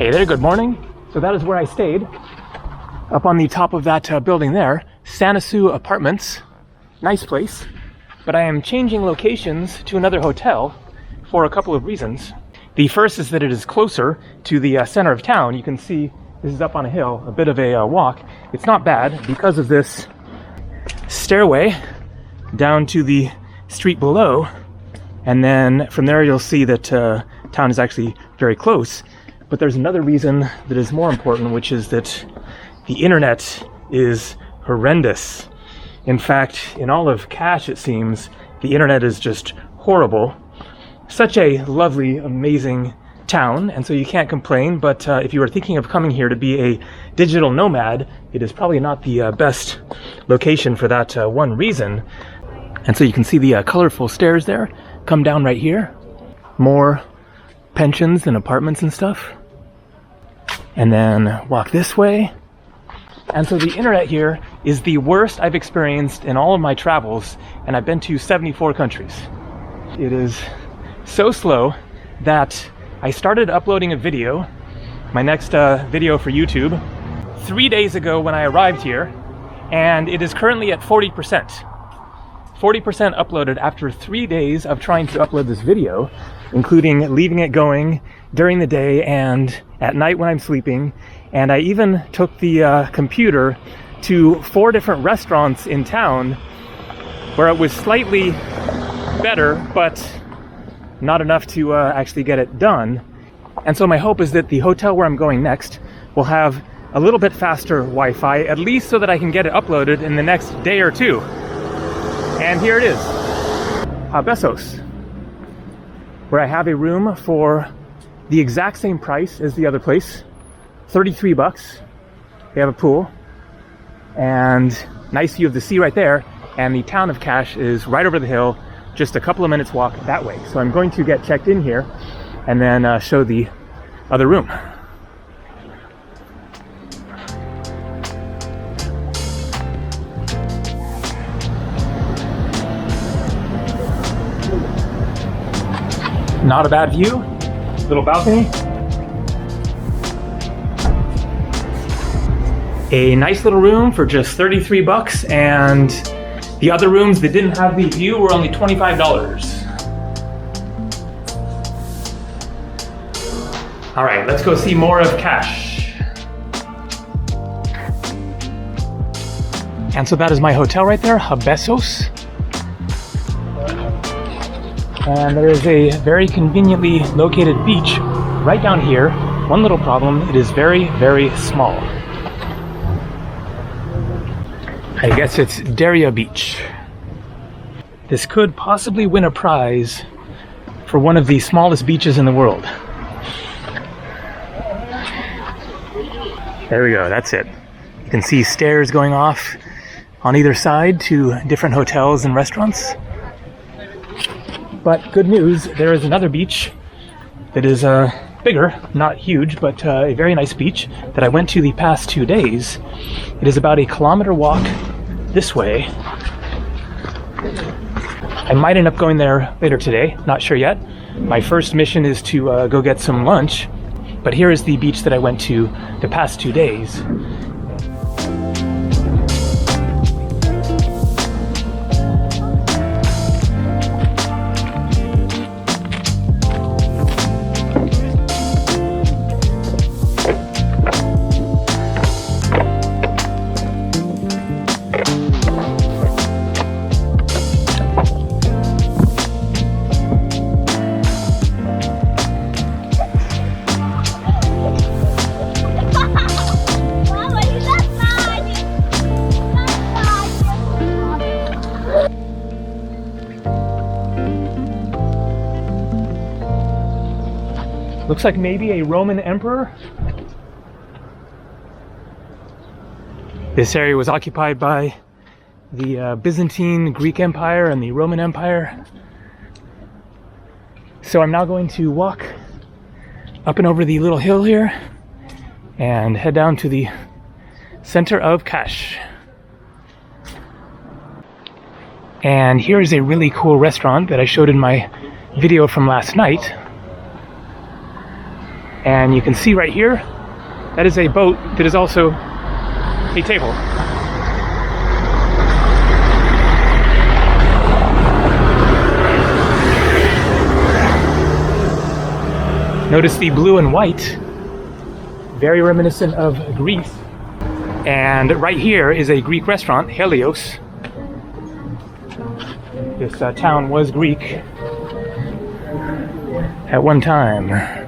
Hey there, good morning. So that is where I stayed, up on the top of that building there, Sanasu Apartments. Nice place, but I am changing locations to another hotel for a couple of reasons. The first is that it is closer to the center of town. You can see this is up on a hill, a bit of a walk. It's not bad because of this stairway down to the street below, and then from there you'll see that town is actually very close. But there's another reason that is more important, which is that the internet is horrendous. In fact, in all of KAS, it seems, the internet is just horrible. Such a lovely, amazing town, and so you can't complain, but if you are thinking of coming here to be a digital nomad, it is probably not the best location for that one reason. And so you can see the colorful stairs there come down right here. More pensions and apartments and stuff. And then walk this way. And so the internet here is the worst I've experienced in all of my travels, and I've been to 74 countries. It is so slow that I started uploading a video, my next video for YouTube, 3 days ago when I arrived here, and it is currently at 40%. 40% uploaded after 3 days of trying to upload this video, including leaving it going during the day and at night when I'm sleeping. And I even took the computer to 4 different restaurants in town where it was slightly better, but not enough to actually get it done. And so my hope is that the hotel where I'm going next will have a little bit faster Wi-Fi, at least so that I can get it uploaded in the next day or two. And here it is, Besos, where I have a room for the exact same price as the other place, 33 bucks. They have a pool and nice view of the sea right there, and the town of KAS is right over the hill, just a couple of minutes walk that way. So I'm going to get checked in here and then show the other room. Not a bad view, little balcony. A nice little room for just 33 bucks, and the other rooms that didn't have the view were only $25. All right, let's go see more of KAS. And so that is my hotel right there, Besos. And there is a very conveniently located beach right down here. One little problem, it is very, very small. I guess it's Daria Beach. This could possibly win a prize for one of the smallest beaches in the world. There we go, that's it. You can see stairs going off on either side to different hotels and restaurants. But good news, there is another beach that is bigger, not huge, but a very nice beach that I went to the past 2 days. It is about a kilometer walk this way. I might end up going there later today, not sure yet. My first mission is to go get some lunch, but here is the beach that I went to the past 2 days. Looks like maybe a Roman emperor. This area was occupied by the Byzantine Greek Empire and the Roman Empire. So I'm now going to walk up and over the little hill here and head down to the center of KAS. And here is a really cool restaurant that I showed in my video from last night. And you can see right here, that is a boat that is also a table. Notice the blue and white, very reminiscent of Greece. And right here is a Greek restaurant, Helios. This town was Greek at one time.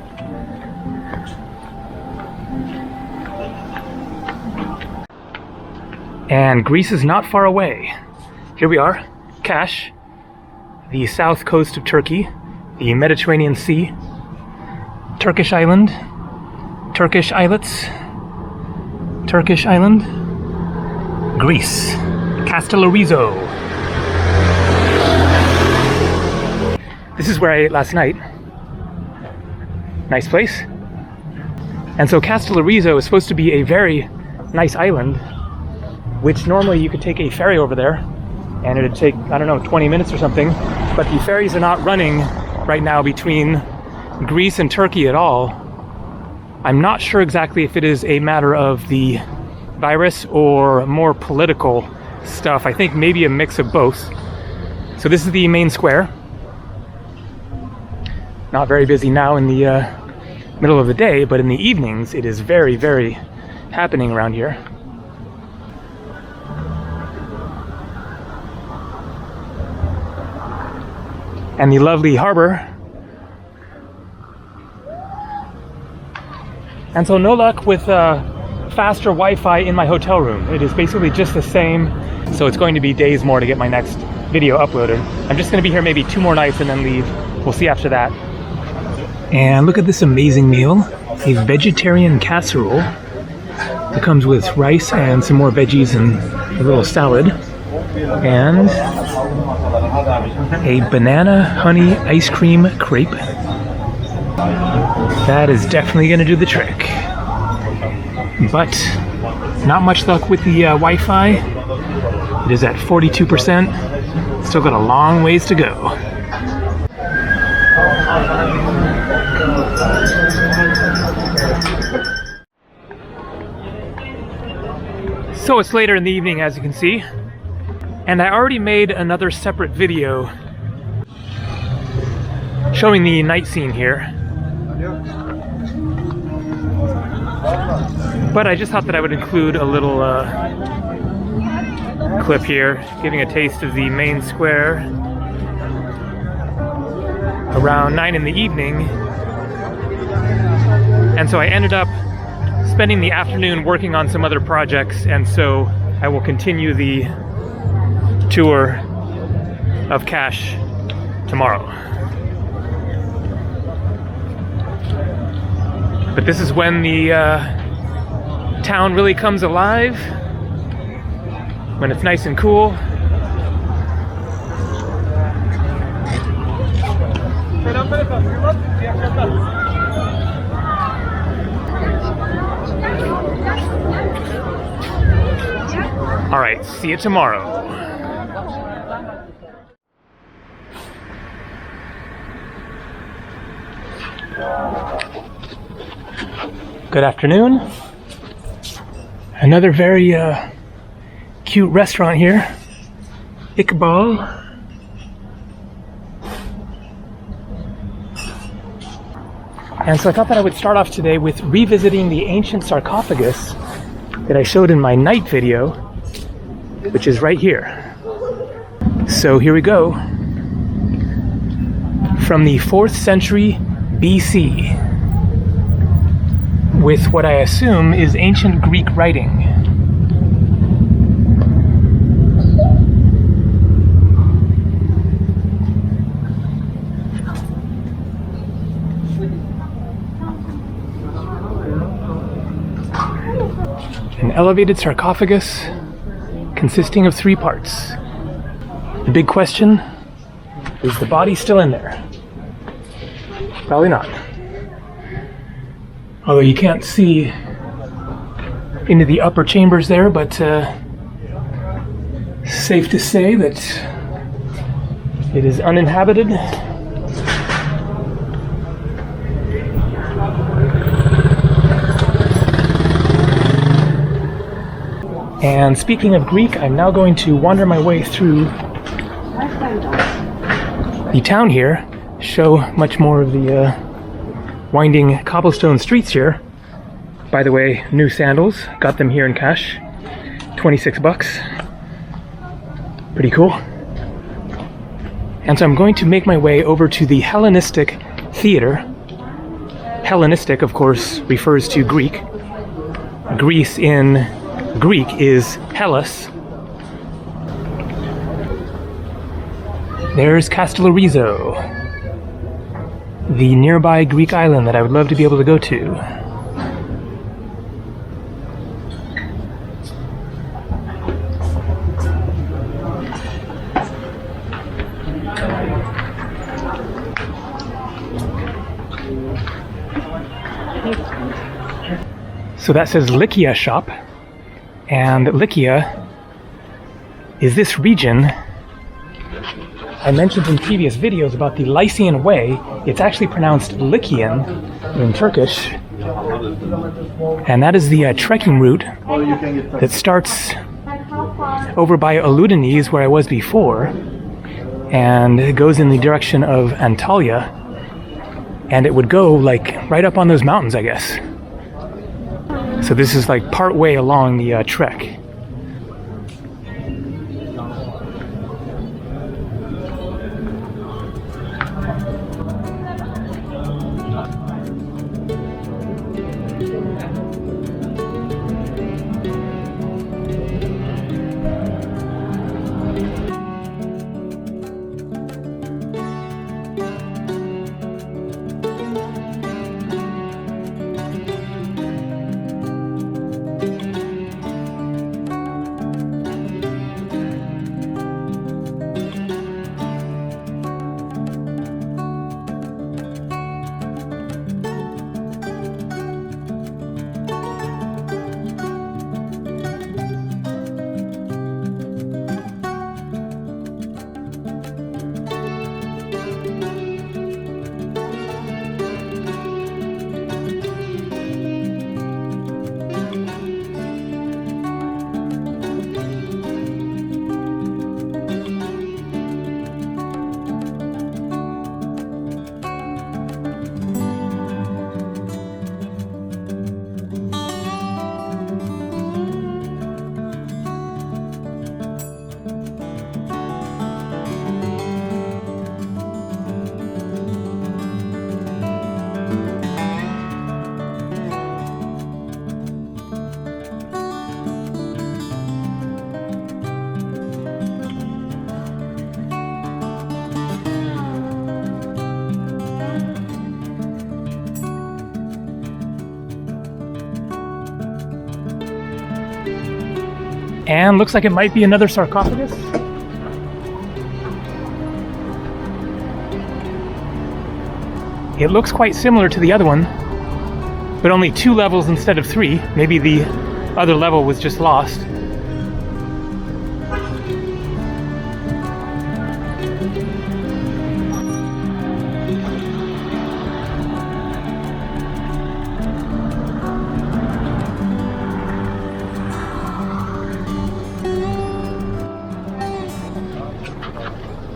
And Greece is not far away. Here we are, KAS, the south coast of Turkey, the Mediterranean Sea, Turkish island, Turkish islets, Turkish island, Greece, Kastellorizo. This is where I ate last night. Nice place. And so Kastellorizo is supposed to be a very nice island, which normally you could take a ferry over there and it'd take, I don't know, 20 minutes or something. But the ferries are not running right now between Greece and Turkey at all. I'm not sure exactly if it is a matter of the virus or more political stuff. I think maybe a mix of both. So this is the main square. Not very busy now in the middle of the day, but in the evenings it is very, very happening around here. And the lovely harbor. And so no luck with faster Wi-Fi in my hotel room. It is basically just the same. So it's going to be days more to get my next video uploaded. I'm just going to be here maybe 2 more nights and then leave. We'll see after that. And look at this amazing meal. A vegetarian casserole. It comes with rice and some more veggies and a little salad. And a banana honey ice cream crepe. That is definitely going to do the trick. But not much luck with the Wi-Fi. It is at 42%. Still got a long ways to go. So it's later in the evening, as you can see. And I already made another separate video showing the night scene here. But I just thought that I would include a little clip here, giving a taste of the main square around 9 in the evening. And so I ended up spending the afternoon working on some other projects, and so I will continue the tour of KAS tomorrow. But this is when the town really comes alive, when it's nice and cool. All right, see you tomorrow. Good afternoon. Another very cute restaurant here, Iqbal. And so I thought that I would start off today with revisiting the ancient sarcophagus that I showed in my night video, which is right here. So here we go. From the 4th century BC, with what I assume is ancient Greek writing. An elevated sarcophagus consisting of 3 parts. The big question, is the body still in there? Probably not. Although you can't see into the upper chambers there, but safe to say that it is uninhabited. And speaking of Greek, I'm now going to wander my way through the town here, show much more of the winding cobblestone streets here. By the way, new sandals, got them here in cash, 26 bucks. Pretty cool. And so I'm going to make my way over to the Hellenistic Theater. Hellenistic, of course, refers to Greek. Greece in Greek is Hellas. There's Kastellorizo, the nearby Greek island that I would love to be able to go to. So that says Lycia shop, and Lycia is this region I mentioned in previous videos about the Lycian way. It's actually pronounced Lycian in Turkish, and that is the trekking route that starts over by Oludeniz, where I was before, and it goes in the direction of Antalya, and it would go like right up on those mountains, I guess. So this is like part way along the trek. And looks like it might be another sarcophagus. It looks quite similar to the other one, but only 2 levels instead of 3. Maybe the other level was just lost.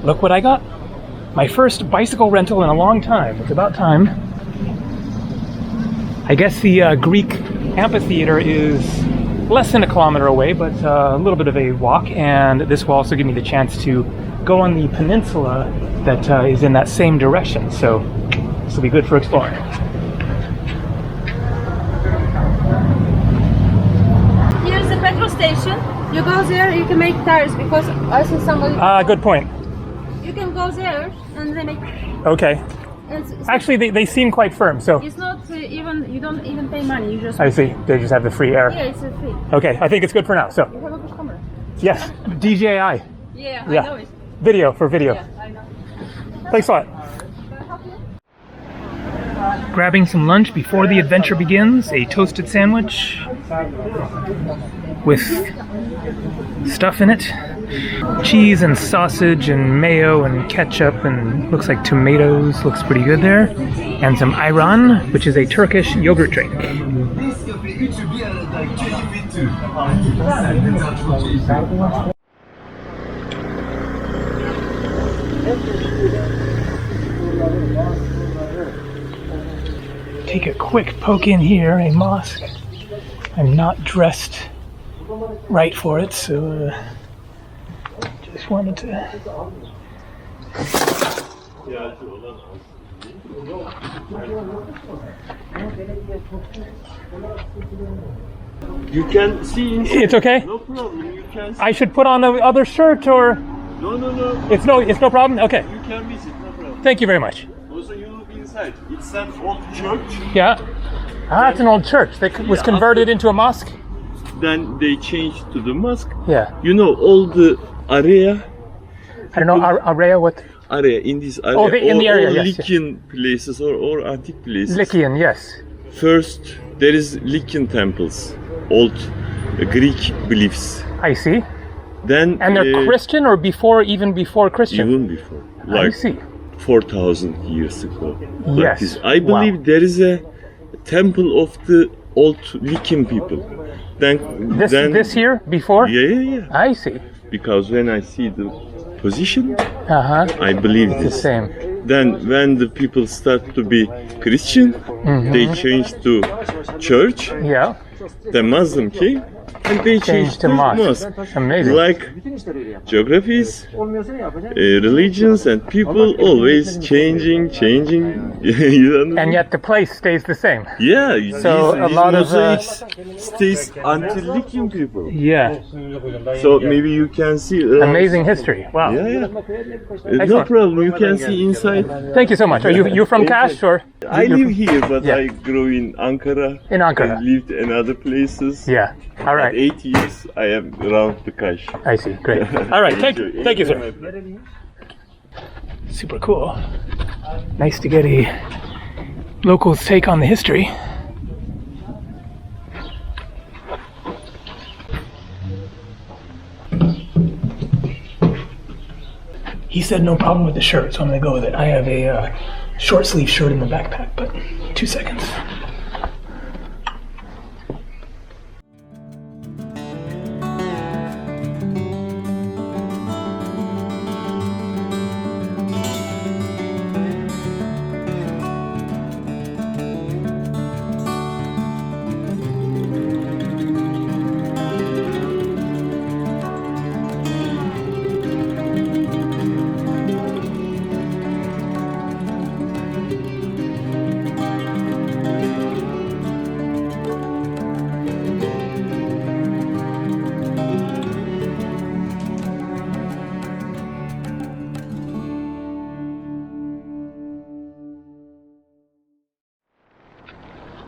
Look what I got. My first bicycle rental in a long time. It's about time. I guess the Greek amphitheater is less than a kilometer away, but a little bit of a walk, and this will also give me the chance to go on the peninsula that is in that same direction, so this will be good for exploring. Here's the petrol station. You go there, you can make tires, because I see somebody... Good point. You can go there and they make... Okay. Actually, they seem quite firm, so... It's not even... You don't even pay money, you just... I see. They just have the free air. Yeah, it's free. Okay, I think it's good for now, so... You have a good camera. Yes, DJI. Yeah, I know it. Video, for video. Yeah, I know. Thanks a lot. Grabbing some lunch before the adventure begins. A toasted sandwich with stuff in it. Cheese and sausage and mayo and ketchup and looks like tomatoes. Looks pretty good there. And some ayran, which is a Turkish yogurt drink. Take a quick poke in here, a mosque. I'm not dressed right for it, so just wanted to. You can see inside. It's okay? No problem. You can see. I should put on the other shirt, or No, no, no. it's no problem. Okay, You can visit. No problem. thank you very much. Also, you look inside. It's an old church. Yeah. Ah, it's an old church that was converted into a mosque. Then they changed to the mosque. Yeah. You know, all the area. I don't know, area what? Area in this area. Oh, in the area, all yes. Lycian places or antique places. Lycian, yes. First, there is Lycian temples, old Greek beliefs. I see. Then And they're Christian or even before Christian? even before, I like see. 4,000 years ago. Like Yes. this. I believe Wow. there is a temple of the old Lycian people. Then This here before? Yeah. I see. Because when I see the position, Uh-huh. I believe The this. same. Then when the people start to be Christian, they changed to church. Yeah. The Muslim came and they changed to mosque. Amazing. Like geographies, religions, and people always changing. You know? And yet the place stays the same. Yeah, So a lot of, mosaics stays until Lycian people. Yeah. So maybe you can see Amazing history. Wow. Yeah. No Excellent. problem. You can see inside. Thank you so much. Are you from KAS or? I live here, but Yeah. I grew in Ankara. In Ankara. I lived in other places. Yeah. All At right. 8 years, I am around the Kash. I see. Great. All right. Thank you, sir. Super cool. Nice to get a local's take on the history. He said no problem with the shirt, so I'm gonna go with it. I have a short sleeve shirt in the backpack, but 2 seconds.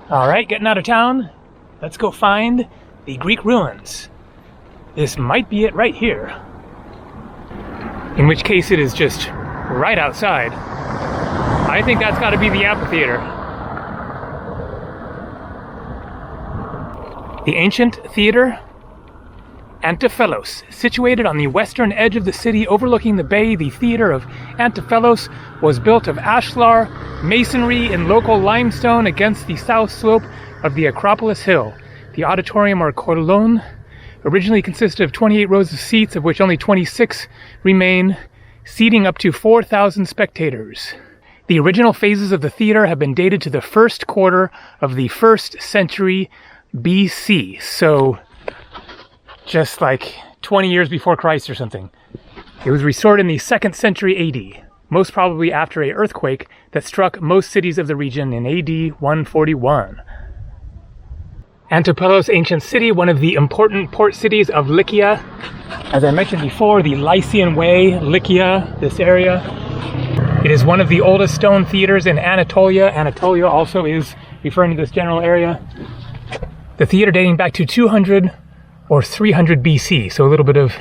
All right, getting out of town. Let's go find the Greek ruins. This might be it right here. In which case it is just right outside. I think that's got to be the amphitheater. The ancient theater Antiphelos, situated on the western edge of the city overlooking the bay, the theater of Antiphelos was built of ashlar, masonry, and local limestone against the south slope of the Acropolis Hill. The auditorium, or colon, originally consisted of 28 rows of seats, of which only 26 remain, seating up to 4,000 spectators. The original phases of the theater have been dated to the first quarter of the 1st century BC, so just like 20 years before Christ or something. It was restored in the 2nd century AD, most probably after an earthquake that struck most cities of the region in AD 141. Antiphelos, ancient city, one of the important port cities of Lycia. As I mentioned before, the Lycian Way, Lycia, this area. It is one of the oldest stone theaters in Anatolia. Anatolia also is referring to this general area. The theater dating back to 200 or 300 BC, so a little bit of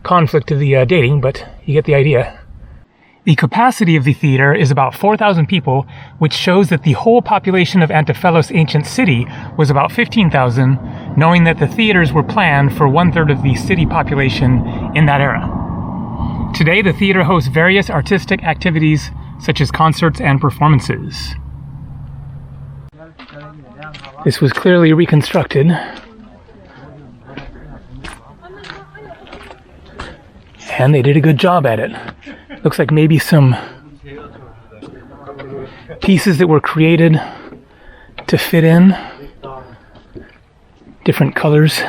conflict to the dating, but you get the idea. The capacity of the theater is about 4,000 people, which shows that the whole population of Antiphelos ancient city was about 15,000, knowing that the theaters were planned for 1/3 of the city population in that era. Today, the theater hosts various artistic activities, such as concerts and performances. This was clearly reconstructed And they did a good job at it. Looks like maybe some pieces that were created to fit in. Different colors.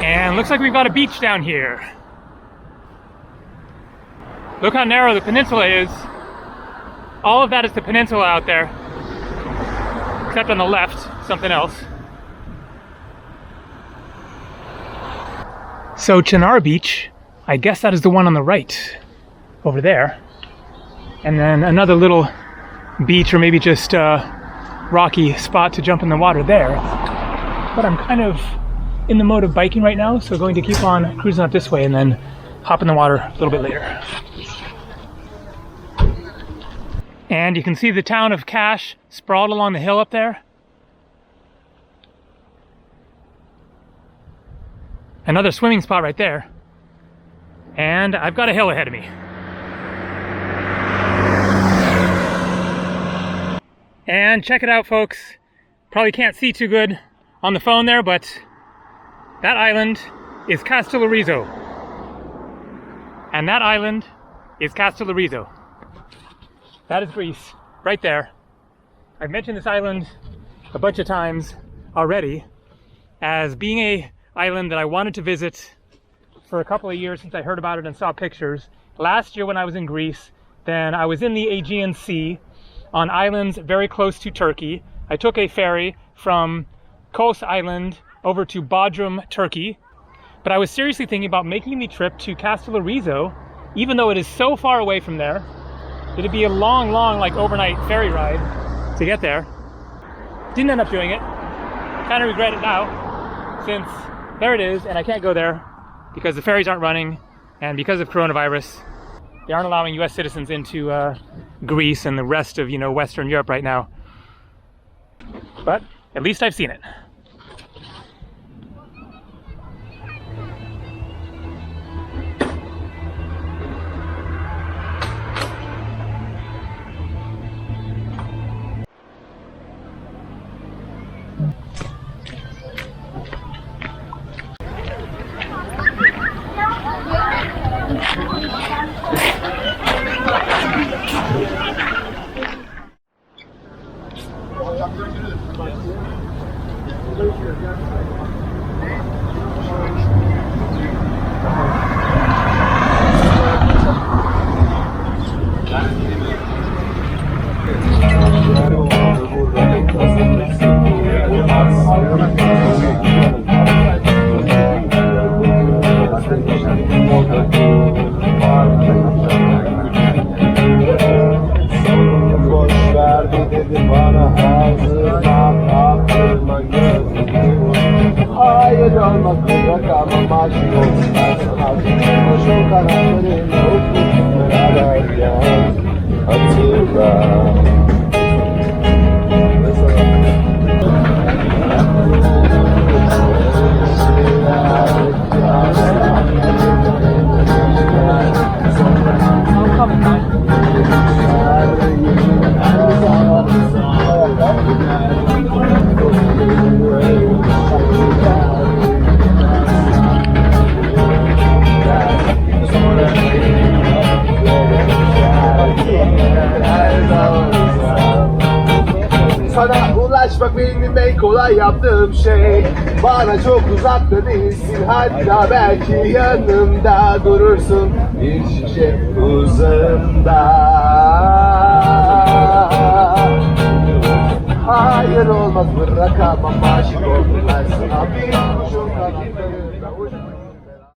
And looks like we've got a beach down here. Look how narrow the peninsula is. All of that is the peninsula out there. Except on the left, something else. So Chinar Beach, I guess that is the one on the right, over there. And then another little beach, or maybe just a rocky spot to jump in the water there. But I'm kind of in the mode of biking right now, so going to keep on cruising up this way and then hop in the water a little bit later. And you can see the town of KAS sprawled along the hill up there. Another swimming spot right there. And I've got a hill ahead of me. And check it out, folks. Probably can't see too good on the phone there, but that island is Kastellorizo. And that island is Kastellorizo. That is Greece, right there. I've mentioned this island a bunch of times already as being a island that I wanted to visit for a couple of years since I heard about it and saw pictures. Last year when I was in Greece, then I was in the Aegean Sea on islands very close to Turkey. I took a ferry from Kos Island over to Bodrum, Turkey. But I was seriously thinking about making the trip to Kastellorizo, even though it is so far away from there. It'd be a long, like overnight ferry ride to get there. Didn't end up doing it. Kind of regret it now, since there it is, and I can't go there because the ferries aren't running, and because of coronavirus, they aren't allowing US citizens into Greece and the rest of, Western Europe right now. But at least I've seen it. Sana ulaşmak benim en kolay yaptığım şey. Bana çok uzakta değilsin, hatta belki yanımda durursun bir şişe uzağımda. Hayır olmaz, bırakamam, aşık oldum ben sana. Bir kuşun kanatlarında uçmak.